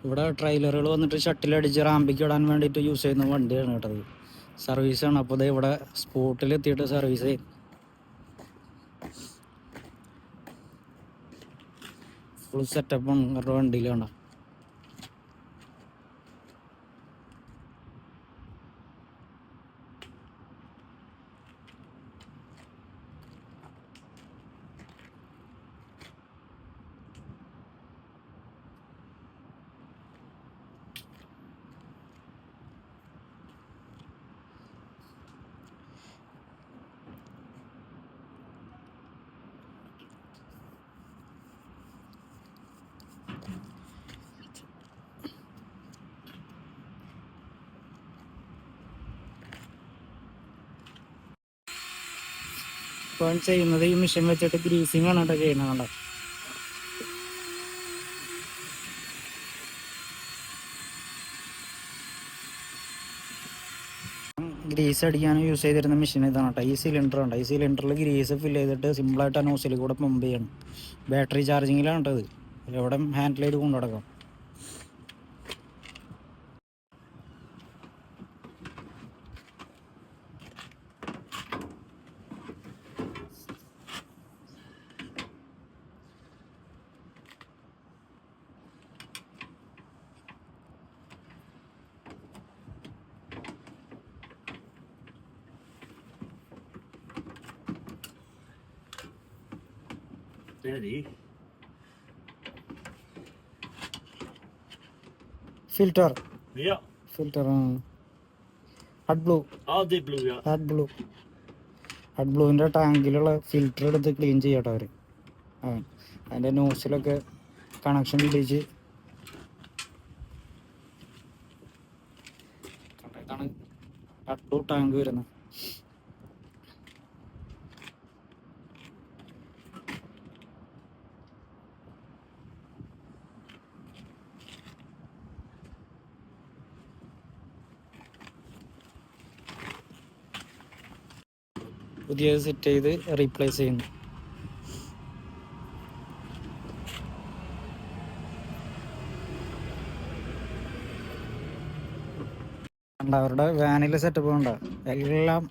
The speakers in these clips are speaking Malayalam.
ഇവിടെ ട്രെയിലറുകൾ വന്നിട്ട് ഷട്ടിലടിച്ച് റാമ്പിക്ക് ഇടാൻ വേണ്ടിയിട്ട് യൂസ് ചെയ്യുന്ന വണ്ടിയാണ് കേട്ടത്. സർവീസാണ്. അപ്പോൾ ഇത് ഇവിടെ സ്പോട്ടിൽ എത്തിയിട്ട് സർവീസ് ചെയ്യും. ഫുൾ സെറ്റപ്പാണ് ഇവരുടെ വണ്ടിയിൽ വേണ്ട. ഇപ്പോൾ ചെയ്യുന്നത് ഈ മെഷീൻ വെച്ചിട്ട് ഗ്രീസിങ് ആണ് കേട്ടോ ചെയ്യുന്നത്. കണ്ടോ, ഗ്രീസ് അടിക്കാൻ യൂസ് ചെയ്തിരുന്ന മെഷീൻ ഇതാണ് കേട്ടോ. ഈ സിലിണ്ടർ ഉണ്ട്. ഈ സിലിണ്ടറിൽ ഗ്രീസ് ഫില്ല് ചെയ്തിട്ട് സിമ്പിളായിട്ട് ആ നോസിൽ കൂടെ പമ്പ് ചെയ്യണം. ബാറ്ററി ചാർജിങ്ങിലാണ് കേട്ടത്. എവിടെ ഹാൻഡിൽ ചെയ്ത് കൊണ്ടു നടക്കാം. ഫിൽറ്റർ ഫിൽറ്റർ ഹഡ് ബ്ലൂവിൻ്റെ ടാങ്കിലുള്ള ഫിൽറ്റർ എടുത്ത് ക്ലീൻ ചെയ്യട്ടോ അവർ. അതിൻ്റെ നോസിലൊക്കെ കണക്ഷൻ ഇടിച്ച് ഇതാണ് ഹഡ് ബ്ലൂ ടാങ്ക് വരുന്നത്. പുതിയത് സെറ്റ് ചെയ്ത് റീപ്ലേസ് ചെയ്യുന്നു. അവരുടെ വാനിലെ സെറ്റപ്പ് ഉണ്ടോ, എല്ലാം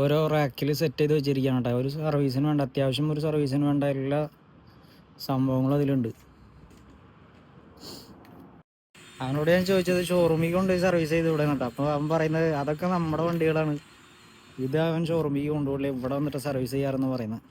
ഓരോ റാക്കിൽ സെറ്റ് ചെയ്ത് വെച്ചിരിക്കുകയാണ് കേട്ടോ. ഒരു സർവീസിന് വേണ്ട, അത്യാവശ്യം ഒരു സർവീസിന് വേണ്ട എല്ലാ സംഭവങ്ങളും അതിലുണ്ട്. അവനോട് ഞാൻ ചോദിച്ചത് ഷോറൂമിൽ കൊണ്ടുപോയി സർവീസ് ചെയ്ത് ഇവിടെ കേട്ടോ. അപ്പോൾ അവൻ പറയുന്നത് അതൊക്കെ നമ്മുടെ വണ്ടികളാണ്, ഇത് അവൻ ഷോറൂമിൽ കൊണ്ടുപോകില്ല, ഇവിടെ വന്നിട്ട് സർവീസ് ചെയ്യാറെന്ന് പറയുന്നത്.